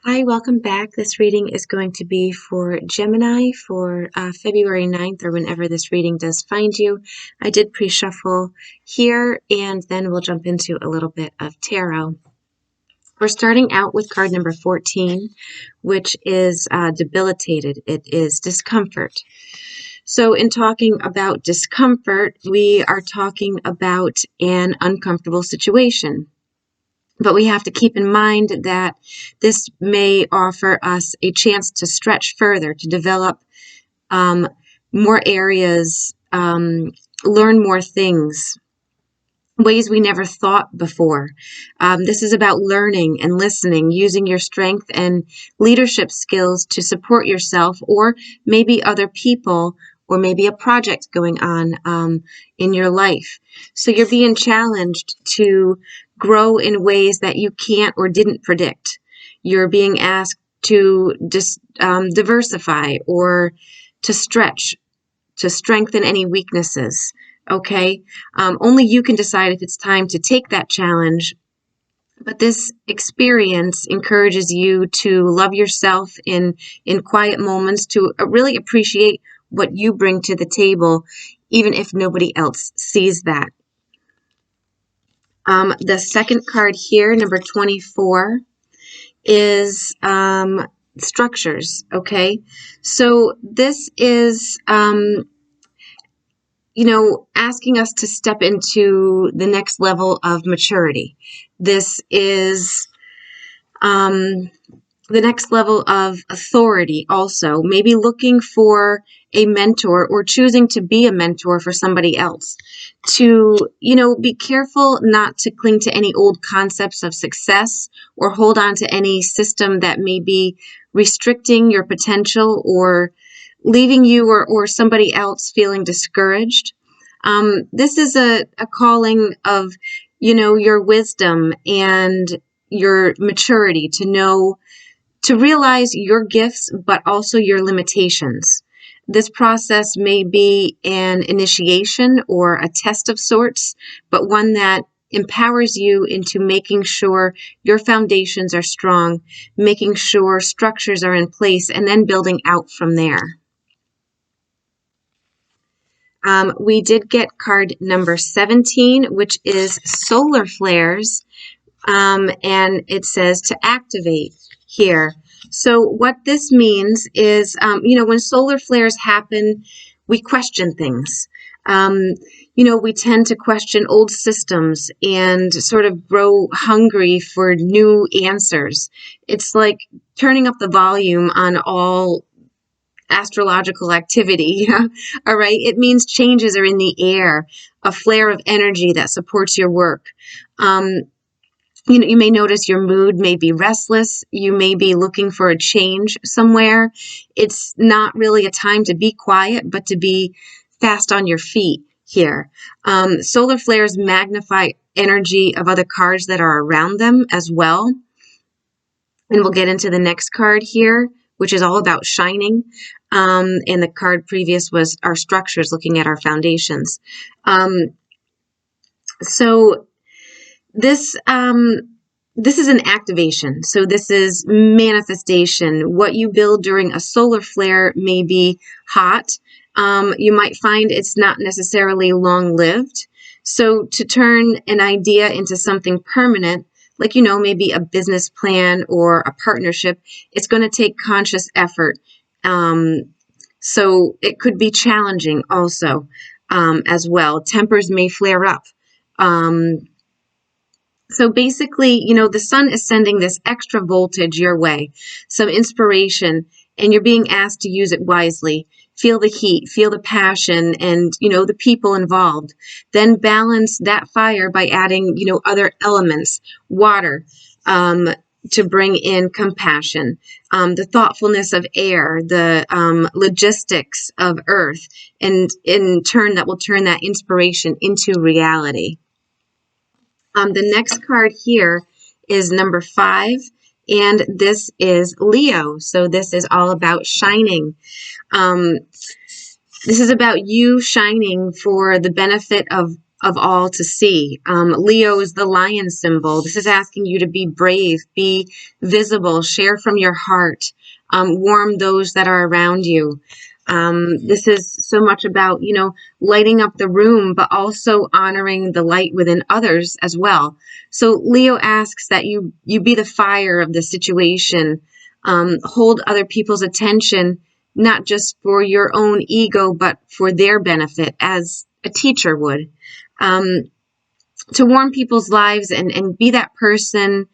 Hi, welcome back. This reading is going to be for Gemini for February 9th or whenever this reading does find you. I did pre-shuffle here and then we'll jump into a little bit of tarot. We're starting out with card number 14, which is debilitated. It is discomfort. So in talking about discomfort, we are talking about an uncomfortable situation. But we have to keep in mind that this may offer us a chance to stretch further, to develop more areas, learn more things, ways we never thought before. This is about learning and listening, using your strength and leadership skills to support yourself or maybe other people or maybe a project going on in your life. So you're being challenged to grow in ways that you can't or didn't predict. You're being asked to diversify or to stretch, to strengthen any weaknesses. Okay? Only you can decide if it's time to take that challenge. But this experience encourages you to love yourself in quiet moments, to really appreciate what you bring to the table, even if nobody else sees that. The second card here, number 24, is structures, okay? So this is, asking us to step into the next level of maturity. This is the next level of authority also, maybe looking for a mentor or choosing to be a mentor for somebody else. To, be careful not to cling to any old concepts of success or hold on to any system that may be restricting your potential or leaving you or somebody else feeling discouraged. This is a calling of, your wisdom and your maturity to realize your gifts, but also your limitations. This process may be an initiation or a test of sorts, but one that empowers you into making sure your foundations are strong, making sure structures are in place, and then building out from there. We did get card number 17, which is solar flares, and it says to activate here. So what this means is, when solar flares happen, we question things. We tend to question old systems and sort of grow hungry for new answers. It's like turning up the volume on all astrological activity. All right. It means changes are in the air, a flare of energy that supports your work. You may notice your mood may be restless. You may be looking for a change somewhere. It's not really a time to be quiet, but to be fast on your feet here. Solar flares magnify energy of other cards that are around them as well. And we'll get into the next card here, which is all about shining. And the card previous was our structures, looking at our foundations. So this is an activation. So this is manifestation. What you build during a solar flare may be hot. You might find it's not necessarily long-lived. So to turn an idea into something permanent, like, maybe a business plan or a partnership, it's going to take conscious effort. So it could be challenging also as well. Tempers may flare up. So basically, the sun is sending this extra voltage your way, some inspiration, and you're being asked to use it wisely. Feel the heat, feel the passion, and, the people involved. Then balance that fire by adding, other elements, water, to bring in compassion, the thoughtfulness of air, the logistics of earth, and in turn, that will turn that inspiration into reality. The next card here is number 5, and this is Leo. So this is all about shining. This is about you shining for the benefit of of all to see. Leo is the lion symbol. This is asking you to be brave, be visible, share from your heart, warm those that are around you. This is so much about, lighting up the room, but also honoring the light within others as well. So Leo asks that you be the fire of the situation, hold other people's attention, not just for your own ego, but for their benefit, as a teacher would. To warm people's lives and be that person,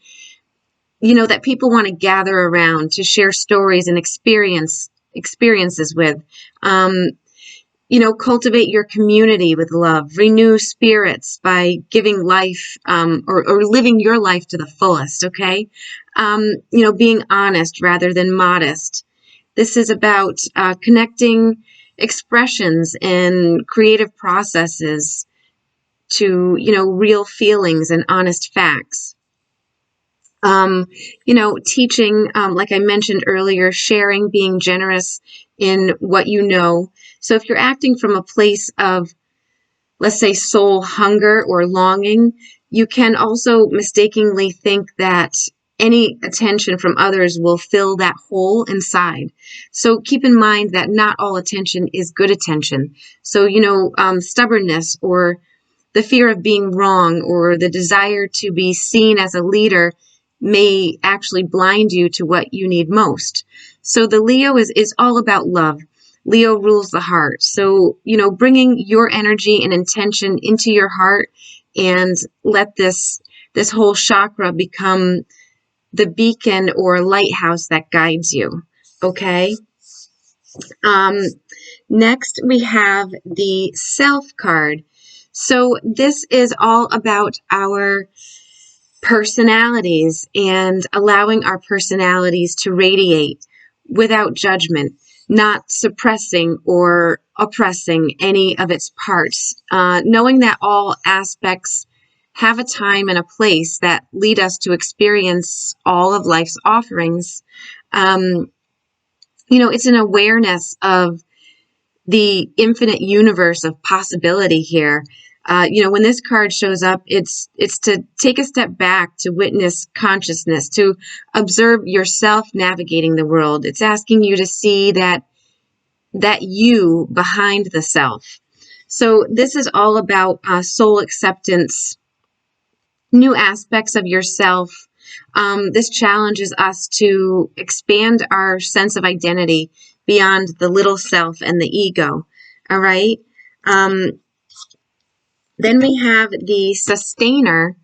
that people want to gather around to share stories and experiences with. Cultivate your community with love, renew spirits by giving life, or living your life to the fullest. Okay. Being honest rather than modest. This is about connecting expressions and creative processes to, real feelings and honest facts. Teaching, like I mentioned earlier, sharing, being generous in what you know. So if you're acting from a place of, let's say, soul hunger or longing, you can also mistakenly think that any attention from others will fill that hole inside. So keep in mind that not all attention is good attention. So, stubbornness or the fear of being wrong or the desire to be seen as a leader may actually blind you to what you need most. So the Leo is all about love. Leo rules the heart. So, bringing your energy and intention into your heart and let this whole chakra become the beacon or lighthouse that guides you. Okay. Next we have the Self card. So this is all about our personalities and allowing our personalities to radiate without judgment, not suppressing or oppressing any of its parts, knowing that all aspects have a time and a place that lead us to experience all of life's offerings. It's an awareness of the infinite universe of possibility here. When this card shows up, it's to take a step back, to witness consciousness, to observe yourself navigating the world. It's asking you to see that you behind the self. So this is all about soul acceptance, new aspects of yourself. This challenges us to expand our sense of identity beyond the little self and the ego. All right. Then we have the Sustainer,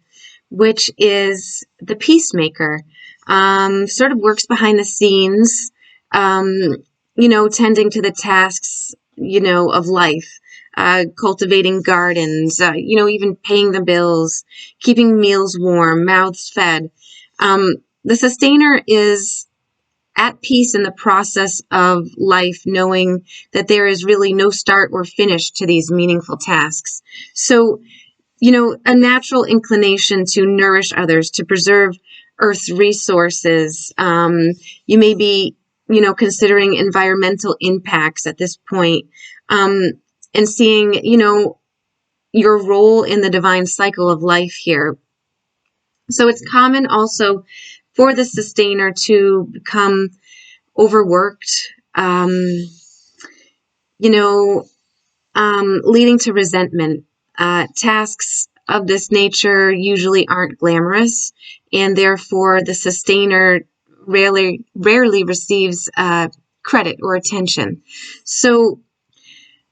which is the peacemaker. Sort of works behind the scenes, tending to the tasks, of life, cultivating gardens, even paying the bills, keeping meals warm, mouths fed. The Sustainer is at peace in the process of life, knowing that there is really no start or finish to these meaningful tasks. So, a natural inclination to nourish others, to preserve Earth's resources. You may be, considering environmental impacts at this point, and seeing, your role in the divine cycle of life here. So it's common also for the Sustainer to become overworked, leading to resentment. Tasks of this nature usually aren't glamorous, and therefore the Sustainer rarely receives credit or attention. So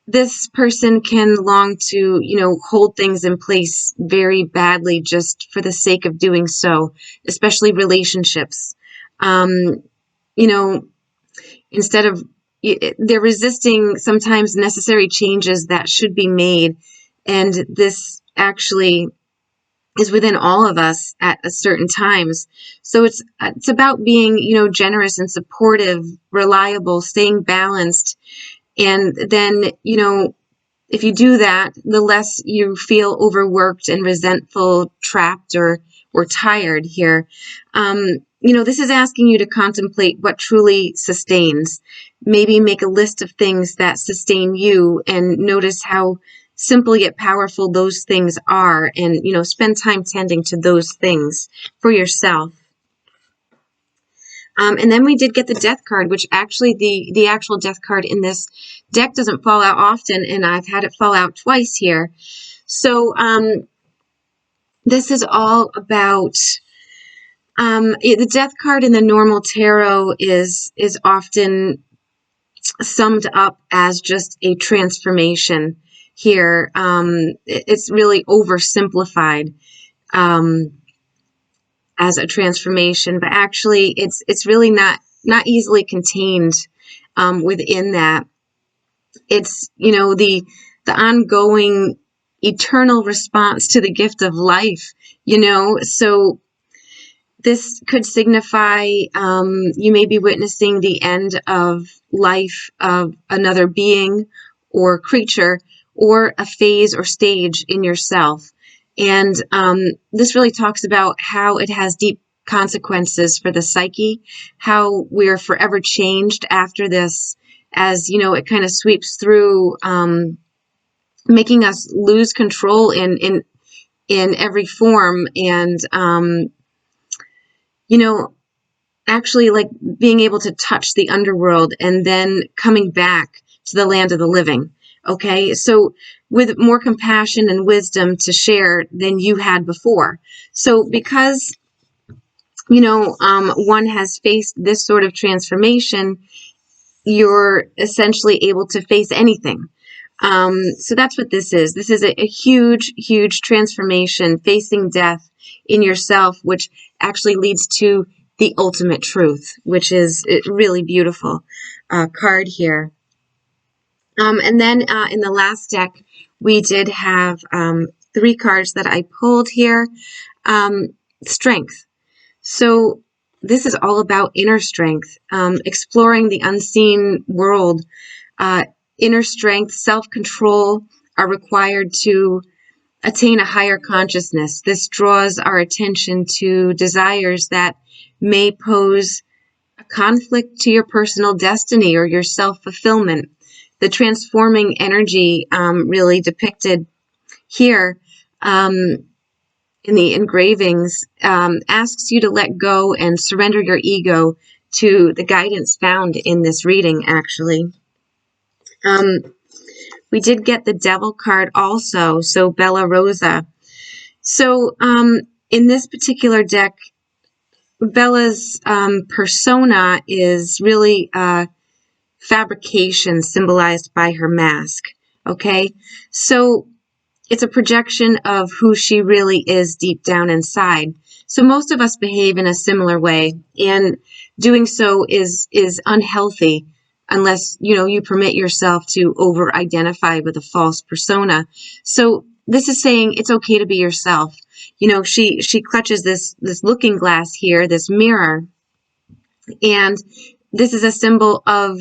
this person can long to, hold things in place very badly just for the sake of doing so, especially relationships. Instead of, they're resisting sometimes necessary changes that should be made. And this actually is within all of us at a certain times. So it's about being, generous and supportive, reliable, staying balanced. And then, if you do that, the less you feel overworked and resentful, trapped, or tired here. This is asking you to contemplate what truly sustains. Maybe make a list of things that sustain you and notice how simple yet powerful those things are, and, spend time tending to those things for yourself. And then we did get the death card, which actually the actual death card in this deck doesn't fall out often, and I've had it fall out twice here. So this is all about the death card in the normal tarot is often summed up as just a transformation here. It's really oversimplified as a transformation, but actually it's really not easily contained within that. It's, the ongoing eternal response to the gift of life, so this could signify you may be witnessing the end of life of another being or creature, or a phase or stage in yourself. And this really talks about how it has deep consequences for the psyche, how we're forever changed after this, as, it kind of sweeps through, making us lose control in every form, and, actually like being able to touch the underworld and then coming back to the land of the living. Okay, so with more compassion and wisdom to share than you had before. So because, one has faced this sort of transformation, you're essentially able to face anything. So that's what this is. This is a huge, huge transformation, facing death in yourself, which actually leads to the ultimate truth, which is a really beautiful card here. And then in the last deck, we did have 3 cards that I pulled here. Strength. So this is all about inner strength, exploring the unseen world. Inner strength, self-control are required to attain a higher consciousness. This draws our attention to desires that may pose a conflict to your personal destiny or your self-fulfillment. The transforming energy really depicted here in the engravings asks you to let go and surrender your ego to the guidance found in this reading, actually. We did get the Devil card also, so Bella Rosa. So in this particular deck, Bella's persona is really fabrication symbolized by her mask. Okay, so it's a projection of who she really is deep down inside. So most of us behave in a similar way, and doing so is unhealthy unless you permit yourself to over-identify with a false persona. So this is saying it's okay to be yourself. She clutches this looking glass here, this mirror, and this is a symbol of,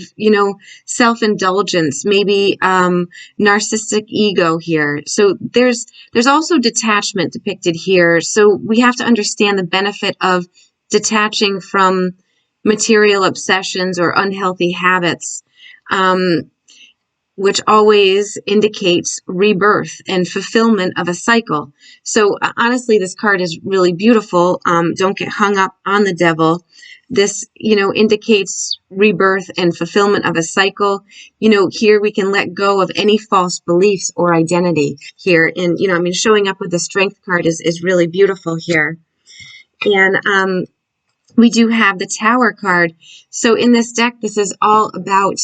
self-indulgence, maybe narcissistic ego here. So there's also detachment depicted here. So we have to understand the benefit of detaching from material obsessions or unhealthy habits, which always indicates rebirth and fulfillment of a cycle. So honestly, this card is really beautiful. Don't get hung up on the devil. This, indicates rebirth and fulfillment of a cycle. Here we can let go of any false beliefs or identity here. And, showing up with the Strength card is really beautiful here. And we do have the Tower card. So in this deck, this is all about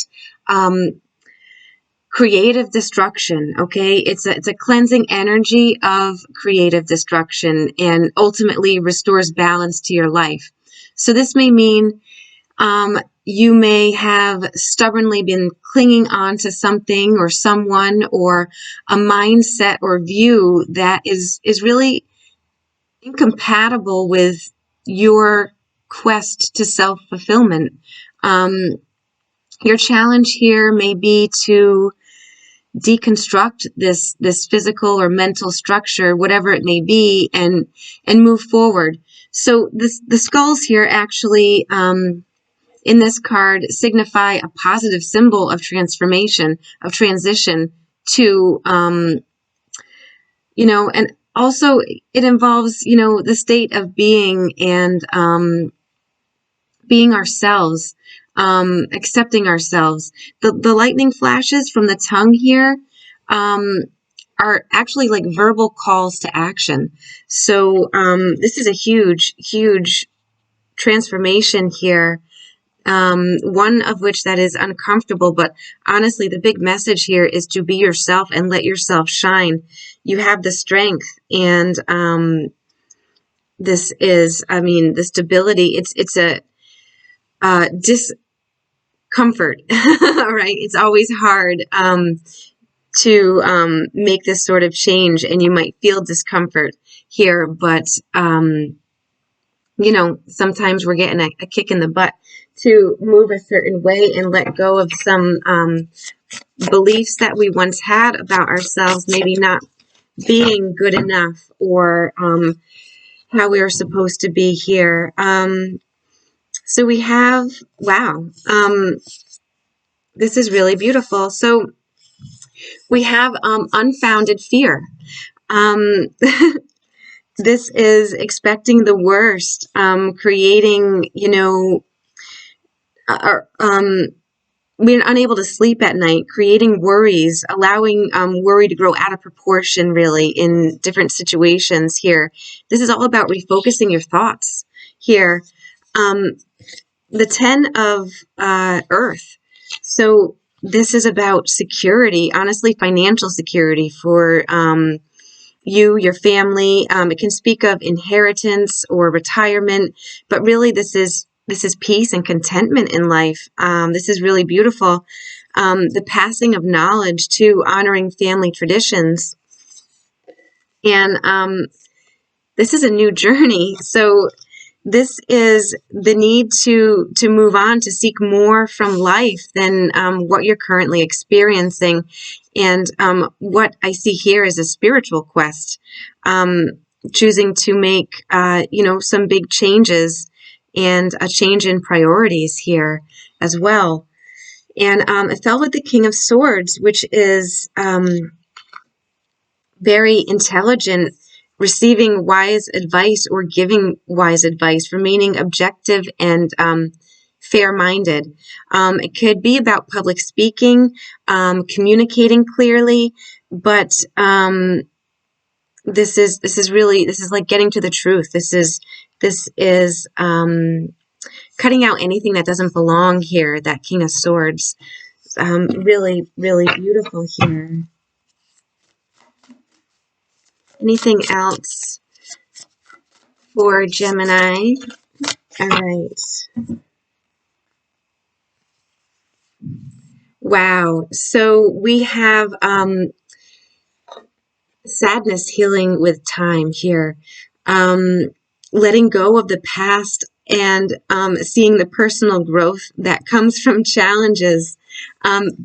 creative destruction. Okay, it's a cleansing energy of creative destruction, and ultimately restores balance to your life. So this may mean you may have stubbornly been clinging on to something or someone or a mindset or view that is really incompatible with your quest to self-fulfillment. Your challenge here may be to deconstruct this physical or mental structure, whatever it may be, and move forward. So the skulls here actually in this card signify a positive symbol of transformation, of transition, to, and also it involves, the state of being and being ourselves, accepting ourselves. The lightning flashes from the tongue here are actually like verbal calls to action. So this is a huge, huge transformation here. One of which that is uncomfortable, but honestly, the big message here is to be yourself and let yourself shine. You have the strength, and this is, the stability. It's a discomfort, right? It's always hard to make this sort of change, and you might feel discomfort here, but sometimes we're getting a kick in the butt to move a certain way and let go of some beliefs that we once had about ourselves, maybe not being good enough or how we are supposed to be here. So we have, wow, this is really beautiful. So we have unfounded fear. This is expecting the worst, creating, being unable to sleep at night, creating worries, allowing worry to grow out of proportion, really, in different situations here. This is all about refocusing your thoughts here. The 10 of Earth. So this is about security, honestly, financial security for you, your family. It can speak of inheritance or retirement, but really this is peace and contentment in life. This is really beautiful. The passing of knowledge too, honoring family traditions. And this is a new journey. So this is the need to move on, to seek more from life than what you're currently experiencing. And what I see here is a spiritual quest, choosing to make, some big changes and a change in priorities here as well. And it fell with the King of Swords, which is very intelligent, receiving wise advice or giving wise advice, remaining objective and fair-minded. It could be about public speaking, communicating clearly, but this is like getting to the truth. This is cutting out anything that doesn't belong here. That King of Swords, really, really beautiful here. Anything else for Gemini? All right. Wow. So we have sadness healing with time here. Letting go of the past and seeing the personal growth that comes from challenges.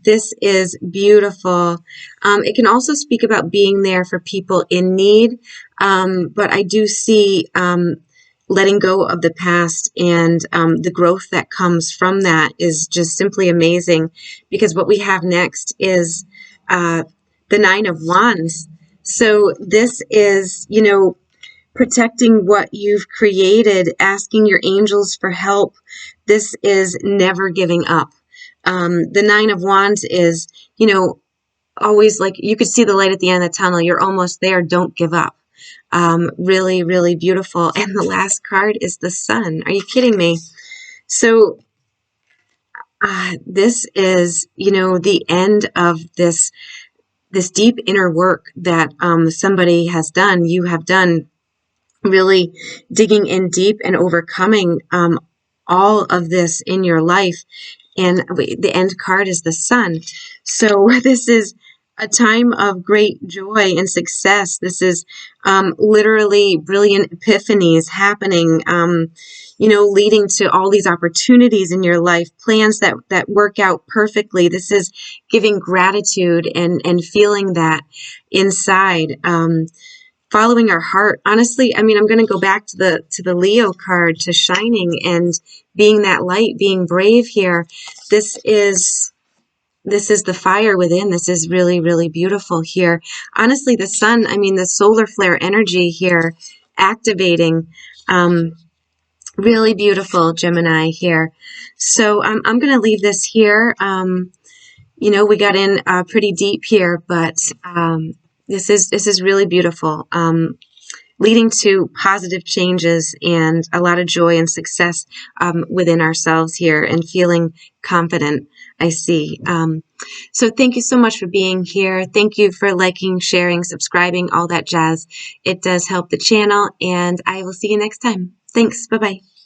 This is beautiful. It can also speak about being there for people in need, but I do see letting go of the past and the growth that comes from that is just simply amazing, because what we have next is the Nine of Wands. So this is, protecting what you've created, asking your angels for help. This is never giving up. The Nine of Wands is, always like you could see the light at the end of the tunnel. You're almost there. Don't give up. Really, really beautiful. And the last card is the Sun. Are you kidding me? So this is, the end of this deep inner work that somebody has done. You have done, really digging in deep and overcoming all of this in your life. And the end card is the Sun. So this is a time of great joy and success. This is literally brilliant epiphanies happening, leading to all these opportunities in your life, plans that work out perfectly. This is giving gratitude and feeling that inside. Following our heart. Honestly, I'm going to go back to the Leo card, to shining and being that light, being brave here. This is this is the fire within. This is really, really beautiful here. Honestly, the sun, I mean, the solar flare energy here activating, really beautiful, Gemini here. So I'm going to leave this here. We got in pretty deep here, but this is really beautiful, leading to positive changes and a lot of joy and success within ourselves here, and feeling confident, I see. So thank you so much for being here. Thank you for liking, sharing, subscribing, all that jazz. It does help the channel, and I will see you next time. Thanks. Bye-bye.